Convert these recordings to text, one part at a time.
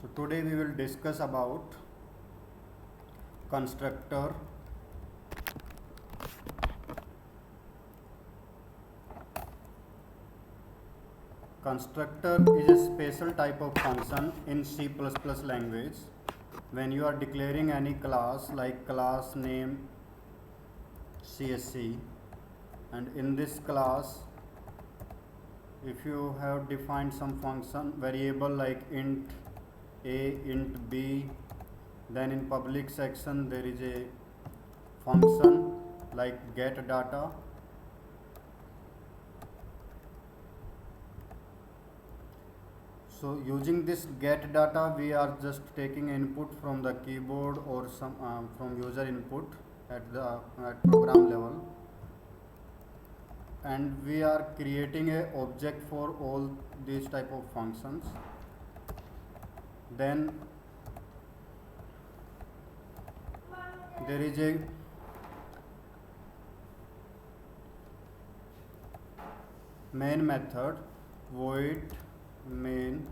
So today we will discuss about constructor. Constructor is a special type of function in C++ language. When you are declaring any class like class name CSC, and in this class if you have defined some function variable like int a, int b, then in public section there is a function like get data. So using this get data, we are just taking input from the keyboard or some from user input at program level, and we are creating a object for all these type of functions. Then there is a main method void main.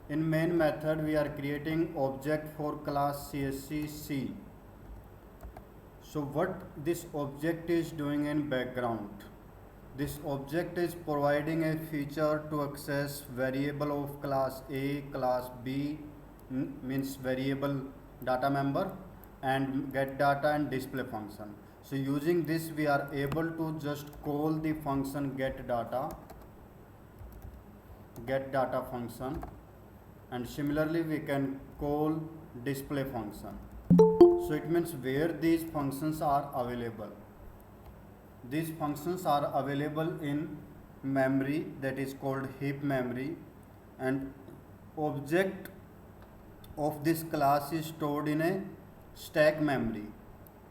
In main method we are creating object for class CSC. So what this object is doing in background, this object is providing a feature to access variable of class A, class B, means variable data member, and get data and display function. So using this we are able to just call the function get data function, and similarly we can call display function. So it means where these functions are available. These functions are available in memory, that is called heap memory, and object of this class is stored in a stack memory,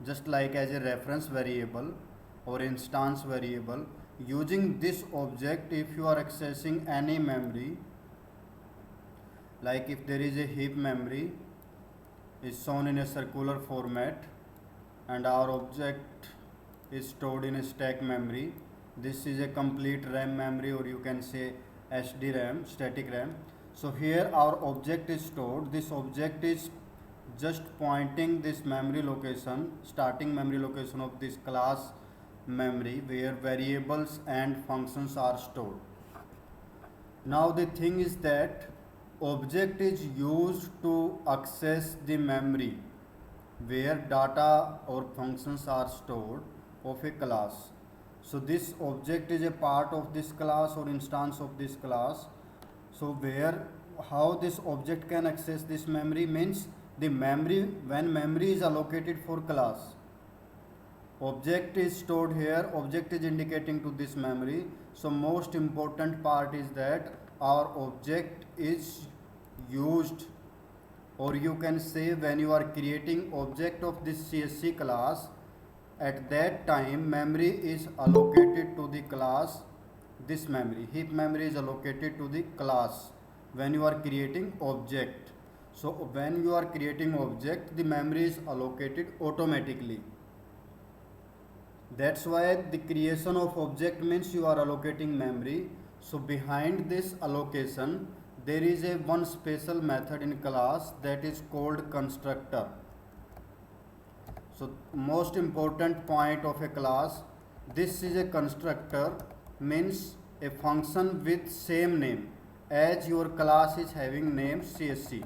just like as a reference variable or instance variable. Using this object, if you are accessing any memory, like if there is a heap memory is shown in a circular format and our object is stored in a stack memory, this is a complete RAM memory, or you can say SDRAM, static RAM. So here our object is stored. This object is just pointing this memory location, starting memory location of this class memory where variables and functions are stored. Now the thing is that object is used to access the memory where data or functions are stored of a class. So this object is a part of this class or instance of this class. So how this object can access this memory means the memory, when memory is allocated for class, object is stored here, object is indicating to this memory. So most important part is that our object is used, or you can say when you are creating object of this CSC class, at that time memory is allocated to the class. This memory, heap memory, is allocated to the class when you are creating object. So when you are creating object, the memory is allocated automatically. That's why the creation of object means you are allocating memory. So behind this allocation there is a one special method in class that is called constructor. So most important point of a class, this is a constructor, means a function with same name as your class is having name CSC.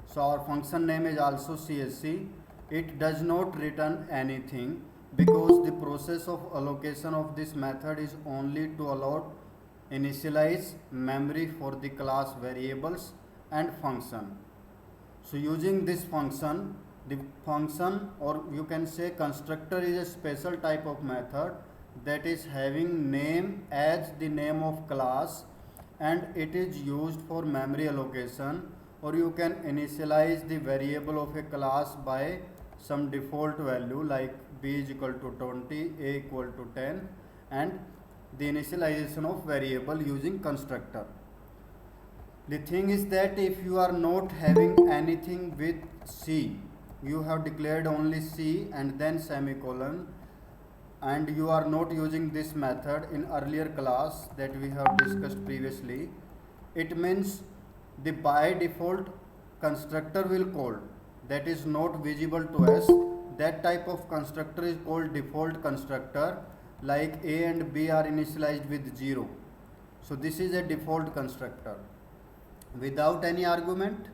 So our function name is also CSC. It does not return anything because the process of allocation of this method is only to allow initialize memory for the class variables and function. So using this function, the function, or you can say constructor, is a special type of method that is having name as the name of class, and it is used for memory allocation, or you can initialize the variable of a class by some default value like b is equal to 20, a equal to 10, and the initialization of variable using constructor. The thing is that if you are not having anything with C, you have declared only C and then semicolon, and you are not using this method in earlier class that we have discussed previously, it means the by default constructor will call that is not visible to us. That type of constructor is called default constructor, like a and b are initialized with 0. So this is a default constructor without any argument,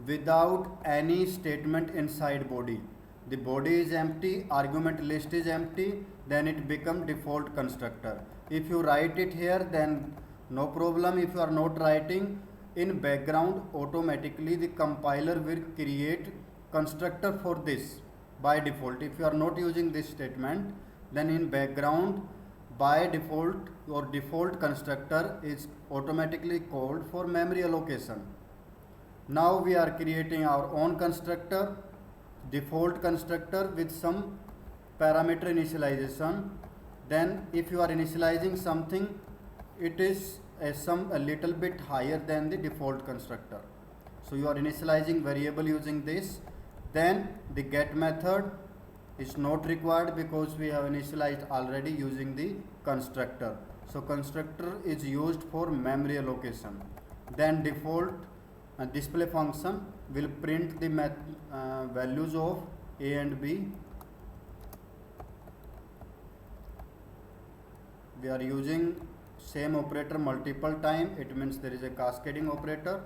without any statement inside body. The body is empty, argument list is empty, then it become default constructor. If you write it here, then no problem. If you are not writing, in background automatically the compiler will create constructor for this by default. If you are not using this statement, then in background by default your default constructor is automatically called for memory allocation. Now we are creating our own constructor, default constructor with some parameter initialization. Then if you are initializing something, it is a little bit higher than the default constructor. So you are initializing variable using this, then the get method is not required because we have initialized already using the constructor. So constructor is used for memory allocation. Then default display function will print the values of a and b. We are using same operator multiple time, it means there is a cascading operator.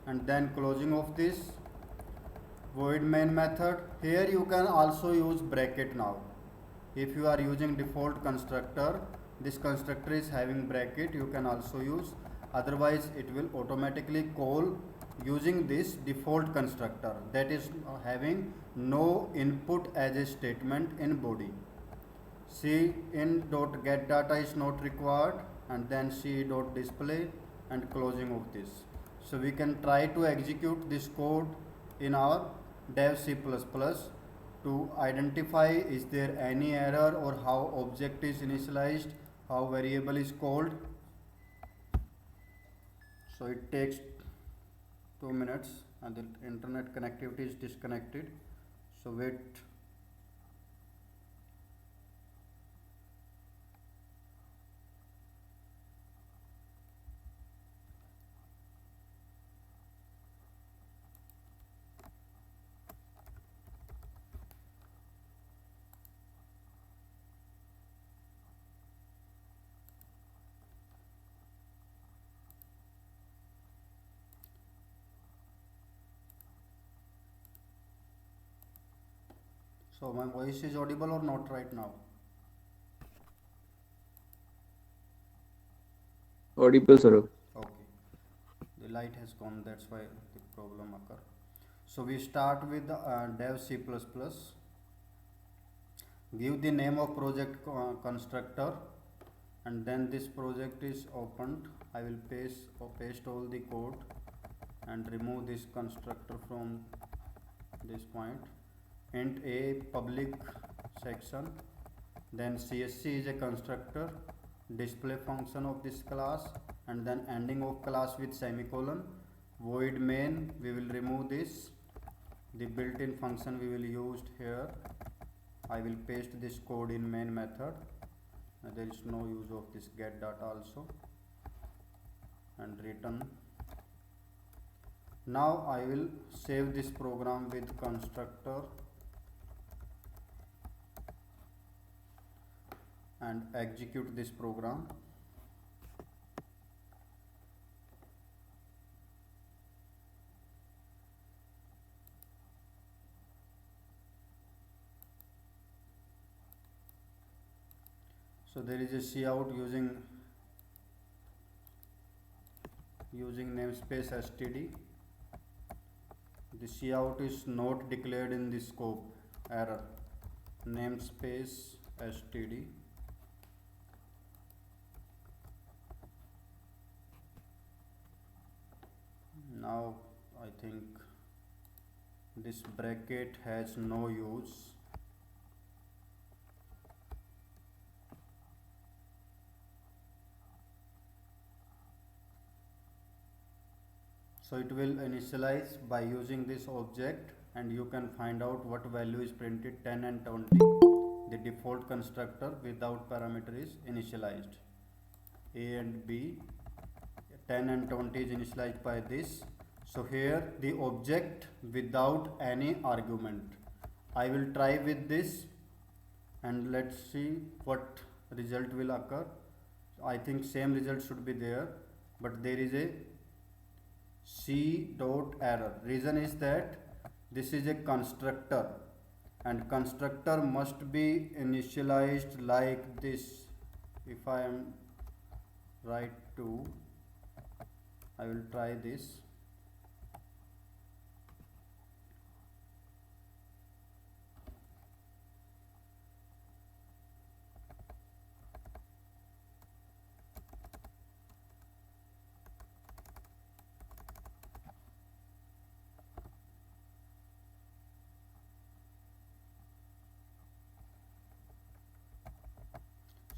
And then closing of this void main method. Here you can also use bracket now. If you are using default constructor, this constructor is having bracket, you can also use, otherwise it will automatically call using this default constructor that is having no input as a statement in body. C in dot get data is not required, and then C dot display and closing of this. So we can try to execute this code in our dev C++ to identify is there any error or how object is initialized, how variable is called. So it takes 2 minutes and the internet connectivity is disconnected. So wait. So my voice is audible or not right now? Audible, sir. Okay. The light has gone, that's why the problem occur. So we start with dev C++. Give the name of project constructor, and then this project is opened. I will paste all the code and remove this constructor from this point. Int a public section, then csc is a constructor, display function of this class, and then ending of class with semicolon. Void main, we will remove this. The built-in function we will use here. I will paste this code in main method. There is no use of this get data also, and return. Now I will save this program with constructor and execute this program. So there is a cout using namespace std. The cout is not declared in the scope, error, namespace std. Now I think this bracket has no use. So it will initialize by using this object, and you can find out what value is printed, 10 and 20. the default constructor without parameter is initialized. A and B, 10 and 20 is initialized by this. So here the object without any argument. I will try with this and let's see what result will occur. I think same result should be there, but there is a C dot error. Reason is that this is a constructor and constructor must be initialized like this. If I am right to, I will try this.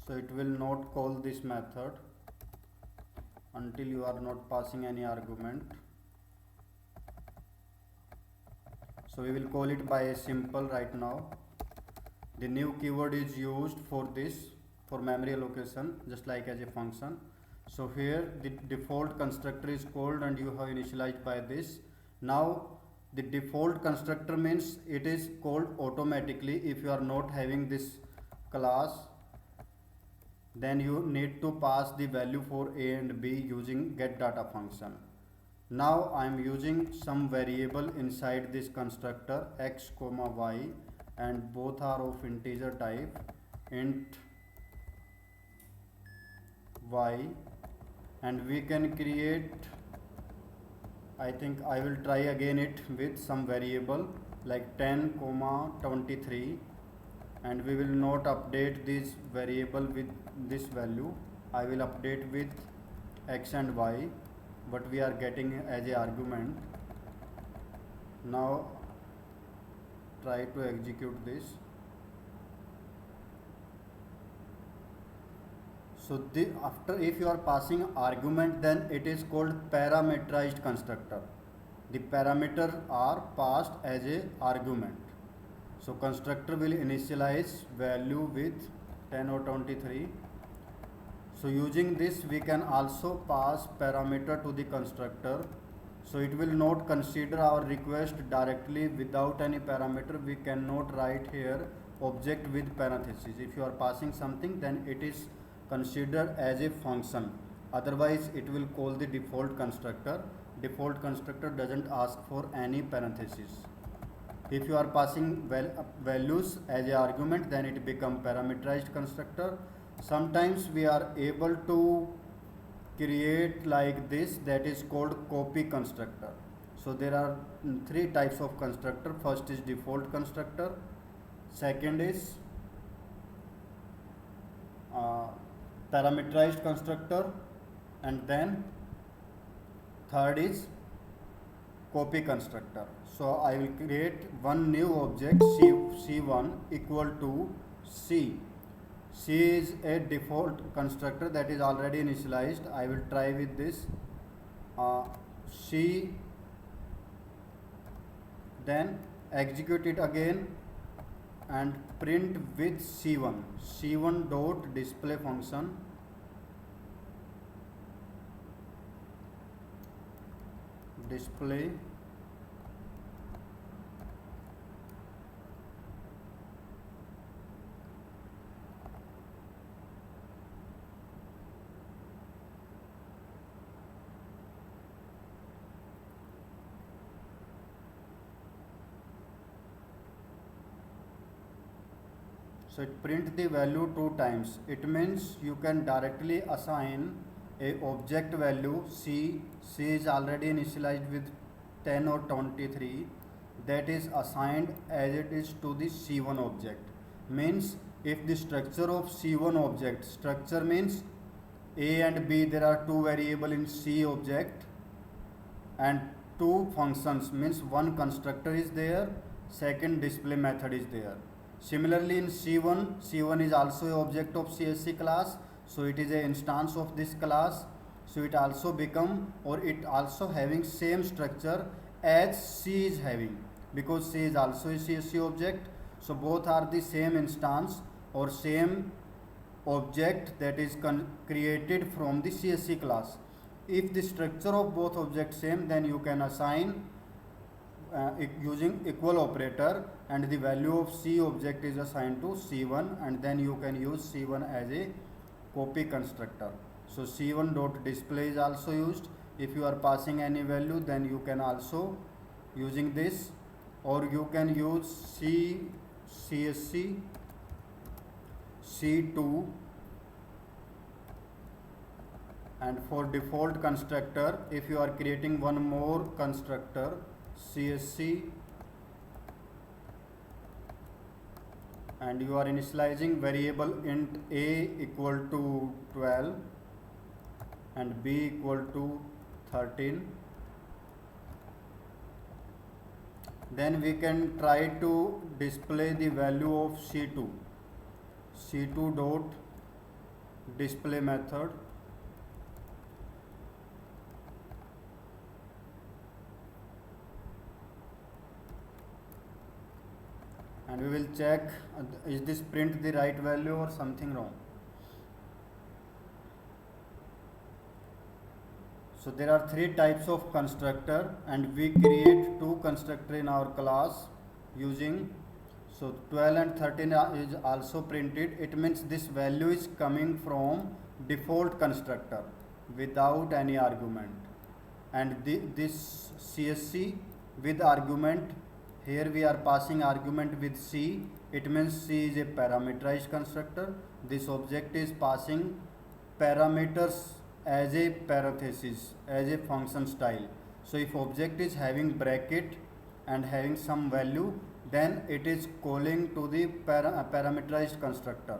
So it will not call this method until you are not passing any argument. So we will call it by a simple right now. The new keyword is used for this, for memory allocation, just like as a function. So here the default constructor is called and you have initialized by this. Now the default constructor means it is called automatically. If you are not having this class, then you need to pass the value for A and B using getData function. Now I am using some variable inside this constructor x comma y, and both are of integer type, int y, and we can create, I think I will try again it with some variable like 10 comma 23, and we will not update this variable with this value. I will update with x and y, what we are getting as a argument. Now try to execute this. So after, if you are passing argument, then it is called parameterized constructor. The parameters are passed as a argument. So constructor will initialize value with 10 or 23. So using this we can also pass parameter to the constructor. So it will not consider our request directly without any parameter. We cannot write here object with parenthesis. If you are passing something, then it is considered as a function. Otherwise it will call the default constructor. Default constructor doesn't ask for any parenthesis. If you are passing values as a argument, then it becomes parameterized constructor. Sometimes we are able to create like this, that is called copy constructor. So there are three types of constructor. First is default constructor, second is parameterized constructor, and then third is copy constructor. So I will create one new object C1 equal to C. C is a default constructor that is already initialized. I will try with this C, then execute it again and print with C1 dot display function. Display so it print the value 2 times. It means you can directly assign a object value C. C is already initialized with 10 or 23, that is assigned as it is to the C1 object. Means if the structure of C1 object, structure means A and B, there are two variables in C object and two functions, means one constructor is there, second display method is there. Similarly in C1 is also an object of CSC class, so it is an instance of this class. So it also become, or it also having same structure as C is having, because C is also a CSC object. So both are the same instance or same object that is created from the CSC class. If the structure of both objects same, then you can assign using equal operator, and the value of C object is assigned to C1, and then you can use C1 as a copy constructor. So C1 dot display is also used. If you are passing any value, then you can also using this, or you can use CSC C2, and for default constructor, if you are creating one more constructor CSC, and you are initializing variable int a equal to 12 and b equal to 13, then we can try to display the value of C2 dot display method, and we will check is this print the right value or something wrong. So there are three types of constructor, and we create two constructor in our class using, so 12 and 13 is also printed. It means this value is coming from default constructor without any argument, and this CSC with argument, here we are passing argument with C. It means C is a parameterized constructor. This object is passing parameters as a parenthesis, as a function style. So if object is having bracket and having some value, then it is calling to the parameterized constructor.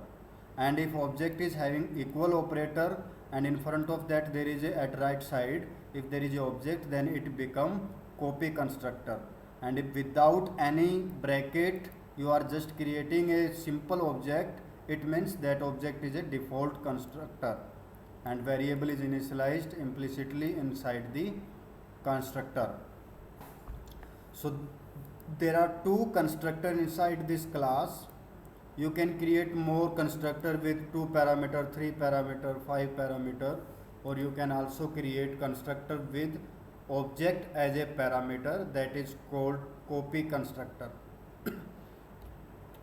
And if object is having equal operator and in front of that there is a at right side, if there is a object, then it become copy constructor. And if without any bracket you are just creating a simple object, it means that object is a default constructor, and variable is initialized implicitly inside the constructor. So there are two constructors inside this class. You can create more constructor with 2 parameter, 3 parameter, 5 parameter, or you can also create constructor with object as a parameter, that is called copy constructor.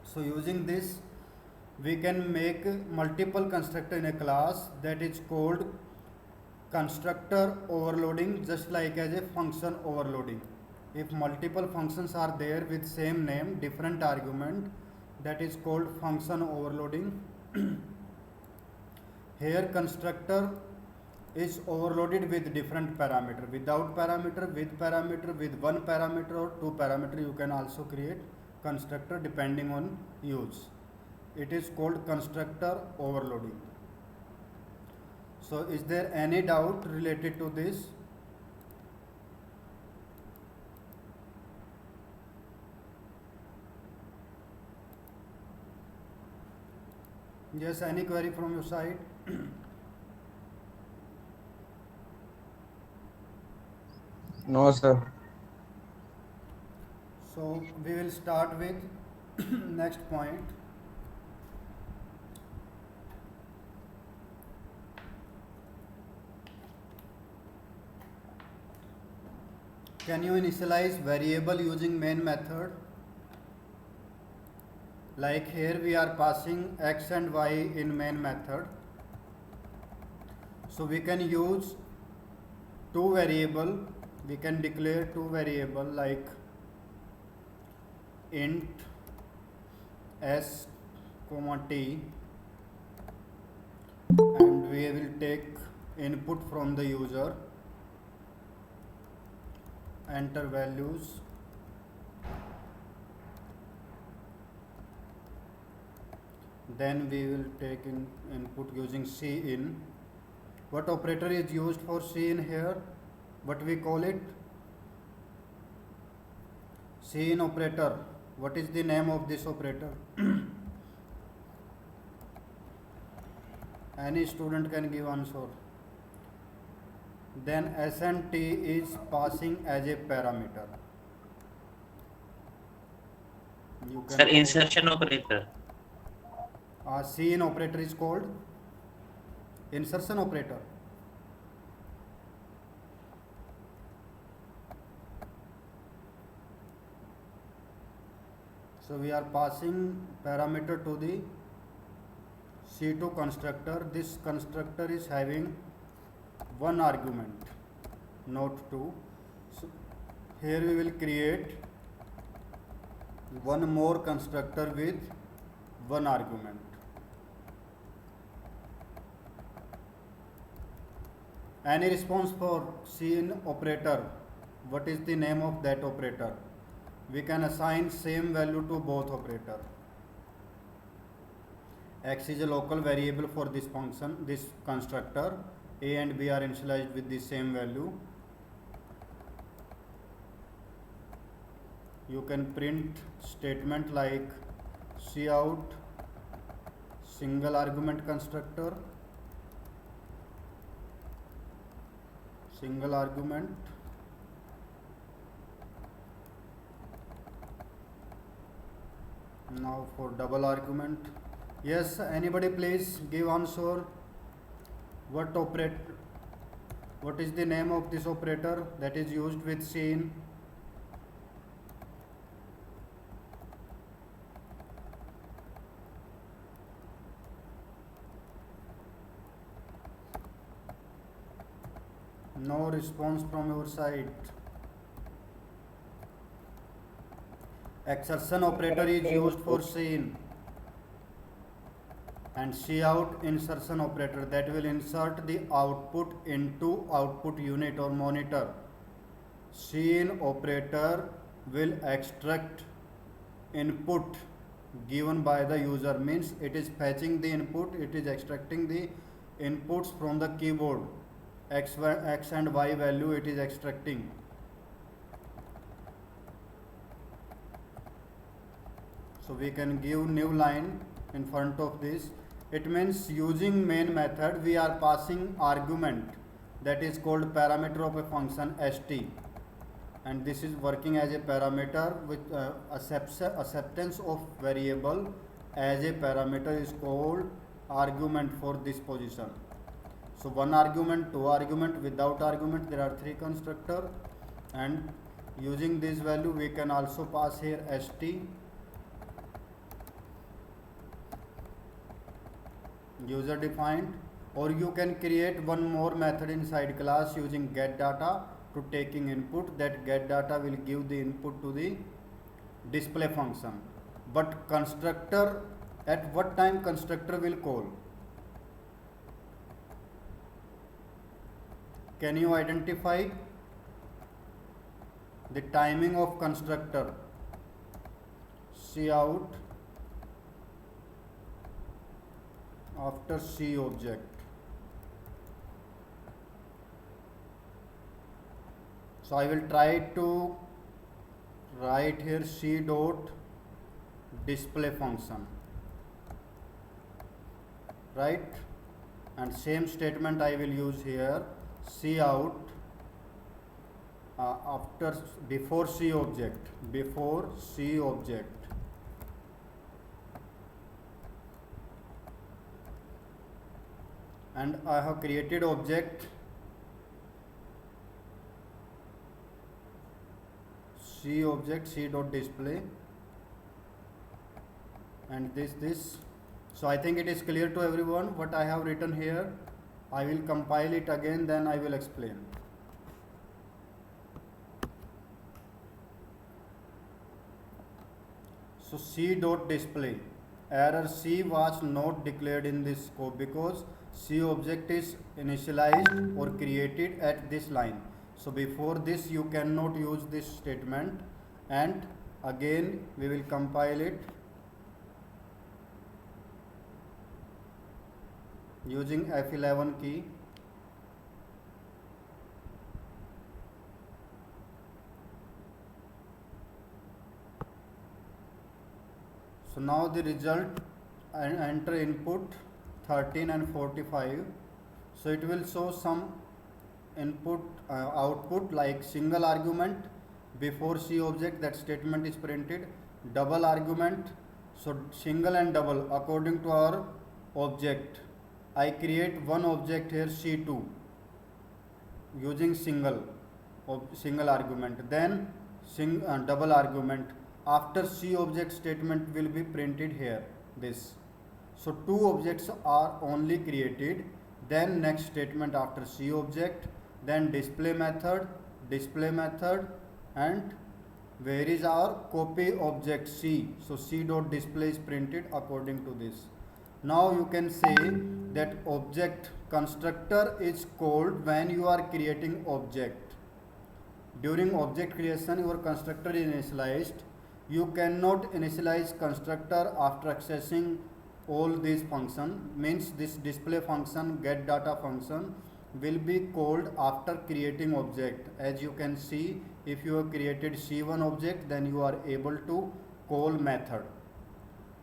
So using this we can make multiple constructor in a class, that is called constructor overloading, just like as a function overloading. If multiple functions are there with same name, different argument, that is called function overloading. Here constructor is overloaded with different parameter, without parameter, with one parameter or 2 parameter. You can also create constructor depending on use. It is called constructor overloading. So is there any doubt related to this? Yes, any query from your side? No, sir. So we will start with next point. Can you initialize variable using main method? Like here we are passing x and y in main method. So we can use two variable. We can declare two variable like int s comma t, and we will take input from the user, enter values, then we will take input using cin. What operator is used for cin here? What we call it? Cin operator. What is the name of this operator? Any student can give answer. Then s and t is passing as a parameter. You can Sir, call insertion operator. C in operator is called insertion operator. So we are passing parameter to the C2 constructor. This constructor is having one argument, not two. So here we will create one more constructor with one argument. Any response for C in operator? What is the name of that operator? We can assign same value to both operator. X is a local variable for this function, this constructor. A and B are initialized with the same value. You can print statement like cout single argument constructor, single argument, now for double argument. Yes, anybody please give answer. What is the name of this operator that is used with scene? No response from your side. Exertion operator is used for scene, and cout insertion operator that will insert the output into output unit or monitor. Scene operator will extract input given by the user, means it is fetching the input, it is extracting the inputs from the keyboard. X and Y value it is extracting. So we can give new line in front of this. It means using main method we are passing argument that is called parameter of a function st, and this is working as a parameter with acceptance of variable as a parameter is called argument for this position. So one argument, two argument, without argument there are three constructor, and using this value we can also pass here st, user defined, or you can create one more method inside class using get data to taking input. That get data will give the input to the display function. But constructor, at what time constructor will call? Can you identify the timing of constructor? Cout after C object. So I will try to write here C dot display function, right? And same statement I will use here, cout before C object, and I have created object C object C dot display, and this. So I think it is clear to everyone what I have written here. I will compile it again, then I will explain. So C dot display, error C was not declared in this scope because C object is initialized or created at this line. So before this you cannot use this statement, and again we will compile it using F11 key. So now the result, and enter input 13 and 45. So it will show some input output like single argument before C object, that statement is printed, double argument. So single and double according to our object. I create one object here C2 using single argument, then double argument. After C object statement will be printed here this. So two objects are only created, then next statement after C object, then display method, and where is our copy object C. So C dot display is printed according to this. Now you can say that object constructor is called when you are creating object. During object creation your constructor is initialized. You cannot initialize constructor after accessing all these function, means this display function, get data function will be called after creating object. As you can see, if you have created C1 object, then you are able to call method,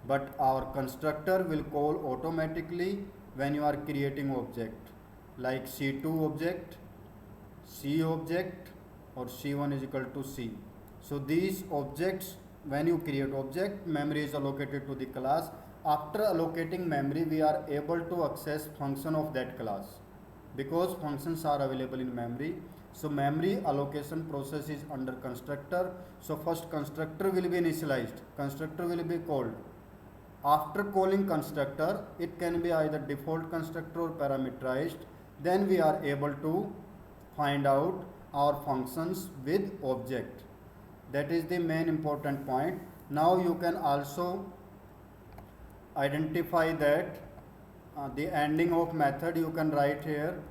but our constructor will call automatically when you are creating object like C2 object, C object, or C1 is equal to C. So these objects, when you create object, memory is allocated to the class. After allocating memory, we are able to access function of that class because functions are available in memory. So memory allocation process is under constructor. So first constructor will be initialized, constructor will be called. After calling constructor, it can be either default constructor or parameterized. Then we are able to find out our functions with object. That is the main important point. Now you can also identify that the ending of method you can write here.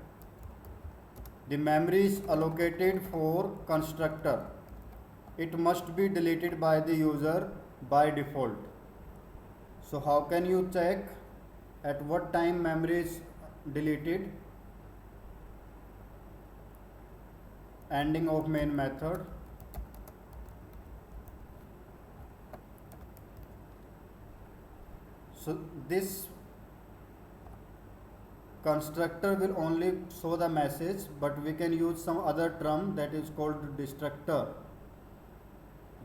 The memory is allocated for constructor. It must be deleted by the user by default. So how can you check at what time memory is deleted? Ending of main method. So this constructor will only show the message, but we can use some other term that is called destructor,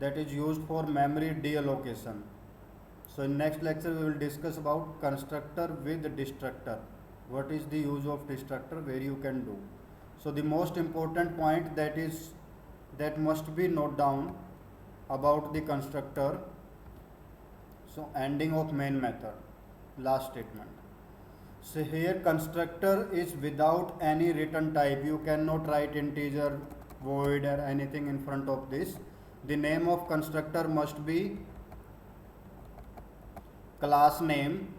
that is used for memory deallocation. So in next lecture we will discuss about constructor with destructor. What is the use of destructor, where you can do. So the most important point that must be noted down about the constructor. So ending of main method, last statement. So here constructor is without any return type. You cannot write integer, void or anything in front of this. The name of constructor must be class name,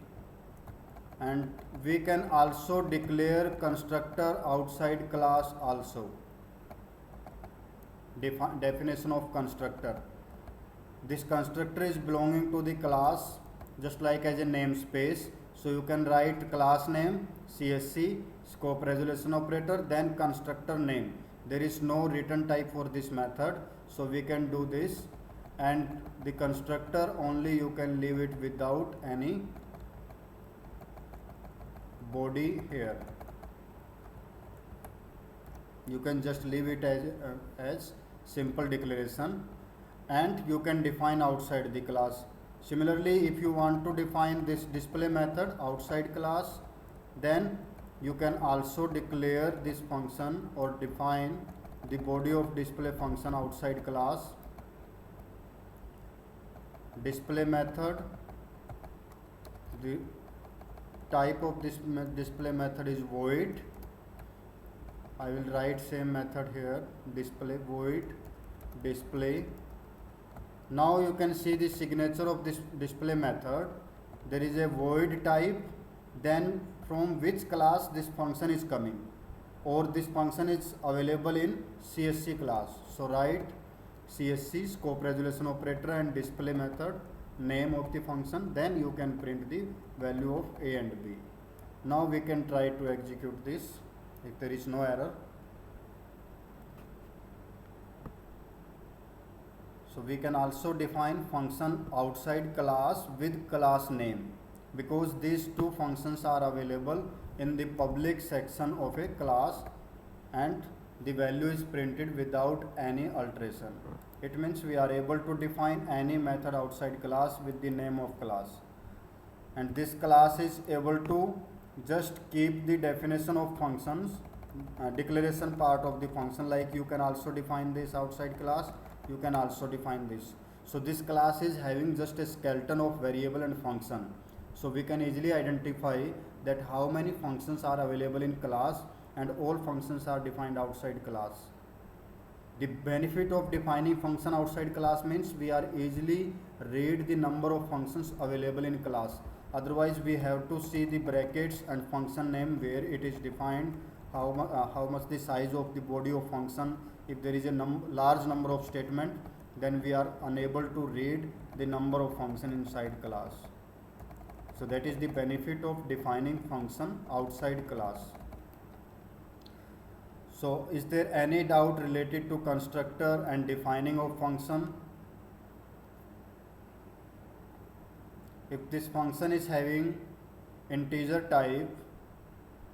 and we can also declare constructor outside class also. Definition of constructor. This constructor is belonging to the class just like as a namespace. So you can write class name, CSC, scope resolution operator, then constructor name. There is no return type for this method, so we can do this. And the constructor only you can leave it without any body here. You can just leave it as simple declaration, and you can define outside the class. Similarly, if you want to define this display method outside class, then you can also declare this function or define the body of display function outside class. Display method, the type of this display method is void. I will write same method here, display void display. Now you can see the signature of this display method. There is a void type, then from which class this function is coming, or this function is available in CSC class. So write CSC, scope resolution operator, and display method, name of the function, then you can print the value of A and B. Now we can try to execute this if there is no error. So we can also define function outside class with class name, because these two functions are available in the public section of a class, and the value is printed without any alteration. It means we are able to define any method outside class with the name of class, and this class is able to just keep the definition of functions, declaration part of the function. Like you can also define this outside class, you can also define this. So this class is having just a skeleton of variable and function, so we can easily identify that how many functions are available in class, and all functions are defined outside class. The benefit of defining function outside class means we are easily read the number of functions available in class. Otherwise we have to see the brackets and function name where it is defined, how much the size of the body of function. If there is a large number of statement, then we are unable to read the number of function inside class. So that is the benefit of defining function outside class. So is there any doubt related to constructor and defining of function? If this function is having integer type,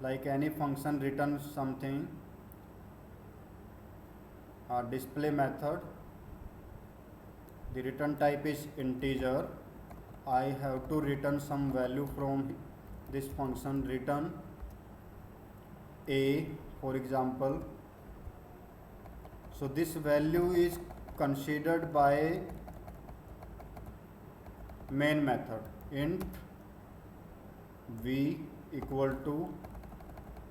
like any function returns something, display method, the return type is integer, I have to return some value from this function, return a, for example. So this value is considered by main method, int v equal to,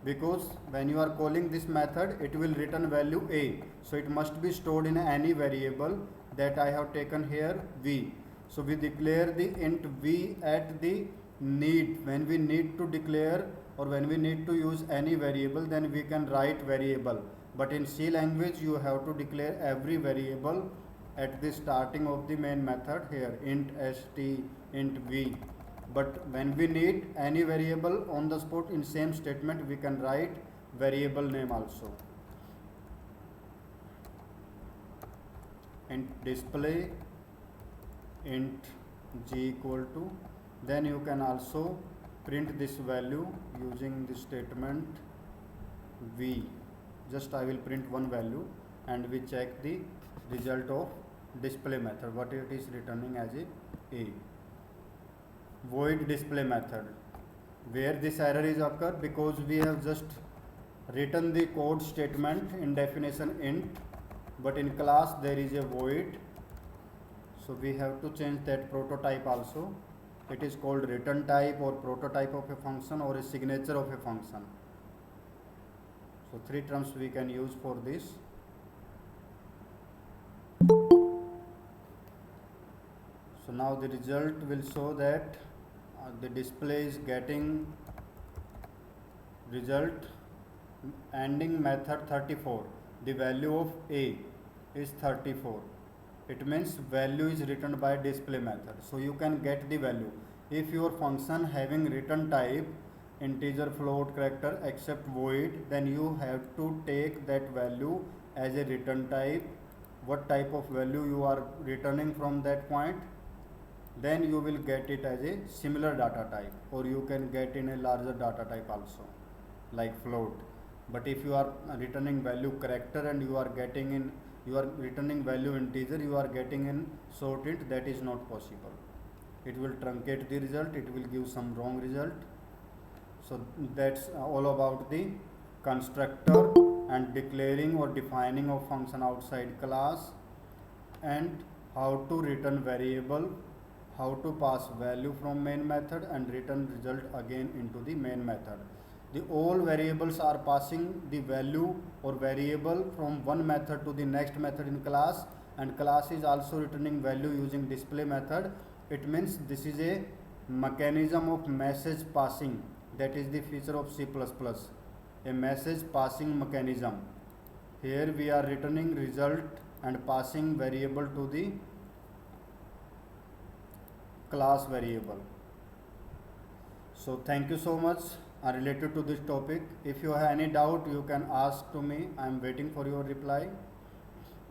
because when you are calling this method it will return value a, so it must be stored in any variable that I have taken here, v. So we declare the int v at the need. When we need to declare or when we need to use any variable, then we can write variable, but in C language you have to declare every variable at the starting of the main method, here int st, int v. But when we need any variable on the spot in same statement, we can write variable name also. Int display int g equal to, then you can also print this value using the statement v. Just I will print one value and we check the result of display method, what it is returning as a. Void display method, where this error is occur, because we have just written the code statement in definition int, but in class there is a void, so we have to change that prototype also. It is called return type or prototype of a function or a signature of a function. So three terms we can use for this. So now the result will show that the display is getting result ending method 34. The value of a is 34. It means value is returned by display method. So you can get the value. If your function having return type integer, float, character except void, then you have to take that value as a return type. What type of value you are returning from that point, then you will get it as a similar data type, or you can get in a larger data type also, like float. But if you are returning value character and you are getting in, you are returning value integer, you are getting in short int, that is not possible. It will truncate the result, it will give some wrong result. So that's all about the constructor and declaring or defining of function outside class, and how to return variable, how to pass value from main method and return result again into the main method. The all variables are passing the value or variable from one method to the next method in class, and class is also returning value using display method. It means this is a mechanism of message passing, that is the feature of C++, a message passing mechanism. Here we are returning result and passing variable to the class variable. So thank you so much related to this topic. If you have any doubt, you can ask to me. I am waiting for your reply.